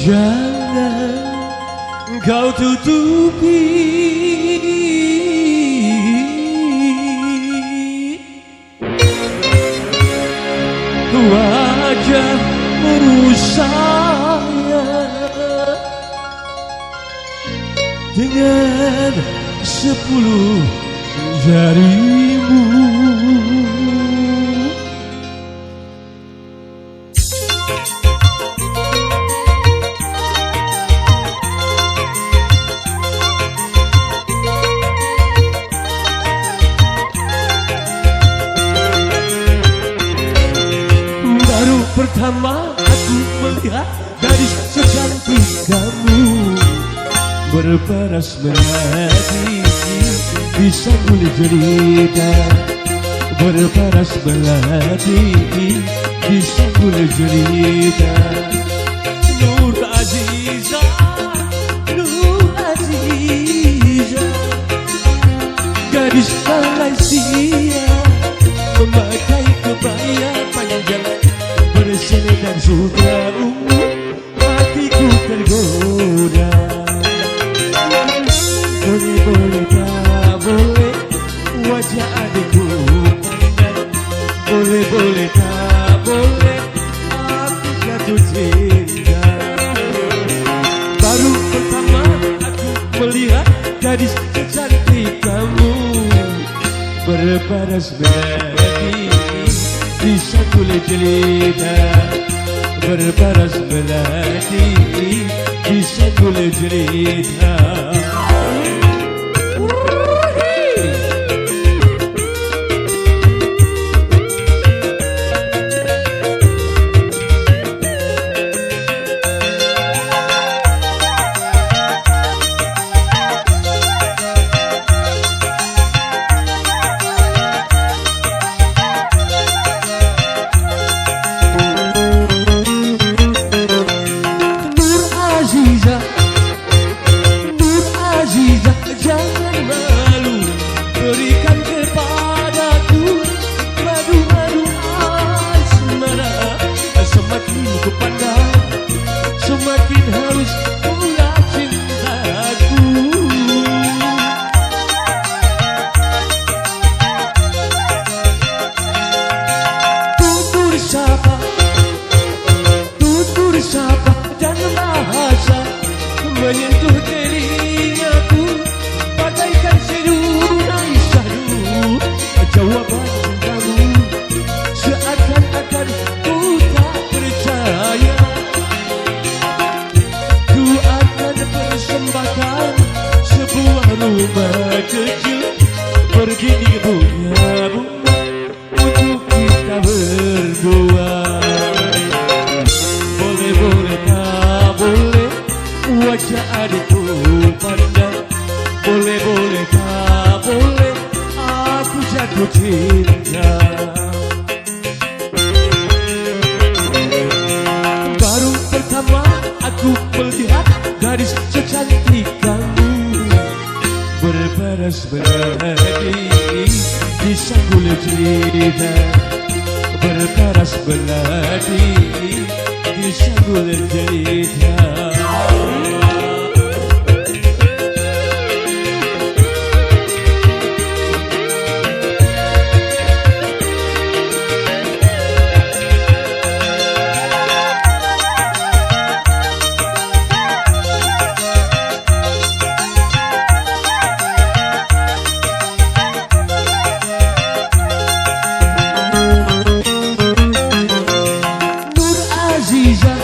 Jangan kau tutupi wajahmu sayang dengan 10 jarimu. Pertama aku melihat gadis secantik kamu, berparas melati di sanggul jelita, berparas melati di sanggul jelita. Nur Aziza, Nur Aziza, gadis Malaysia, memakai kebaya panjang bersih dan sutra ungu, hatiku tergoda. Boleh boleh tak boleh wajah adikku pandang, boleh boleh tak boleh aku jatuh cinta. Baru pertama aku melihat gadis secantik kamu, berparas melati di sanggul jelita, berparas melati di sanggul jelita. Jangan malu, berikan kepadaku madu-madu asmara. Semakin ku pandang, semakin haus pula cintaku. Tutur sapa dan bahasa menyentuh telingaku bagaikan seruan syahdu. Jawaban cintamu seakan-akan ku tak percaya. Ku akan persembahkan sebuah rumah kecil berdinding bunga-bunga untuk kita berdua. Boleh boleh tak boleh wajah adikku pandang, boleh boleh tak boleh aku jatuh cinta. Baru pertama aku melihat gadis secantik kamu, berparas melati di sanggul jelita, berparas melati di sanggul jelita. Nur Aziza,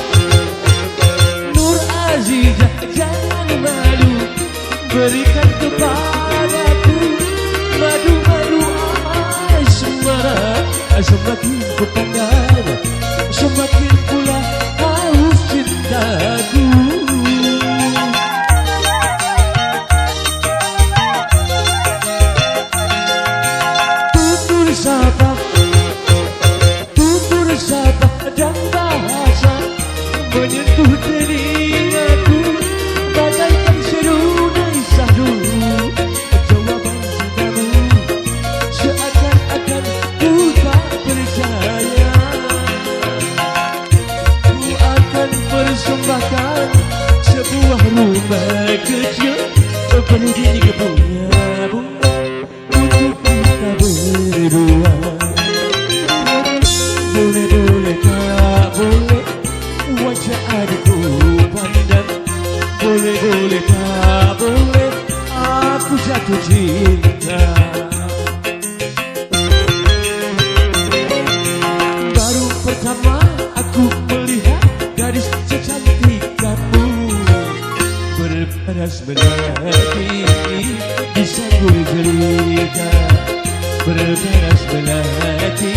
kita berdua. Boleh tak boleh wajah adikku pandang. Boleh tak boleh aku jatuh cinta. Baru pertama aku melihat gadis secantik kamu, berparas belati di sanggul jelita. Berparas belati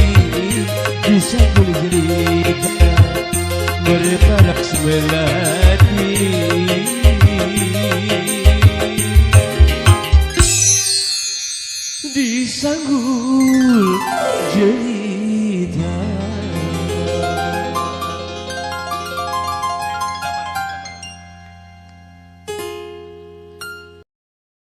di sanggul jelita. Berparas belati di sanggul jelita.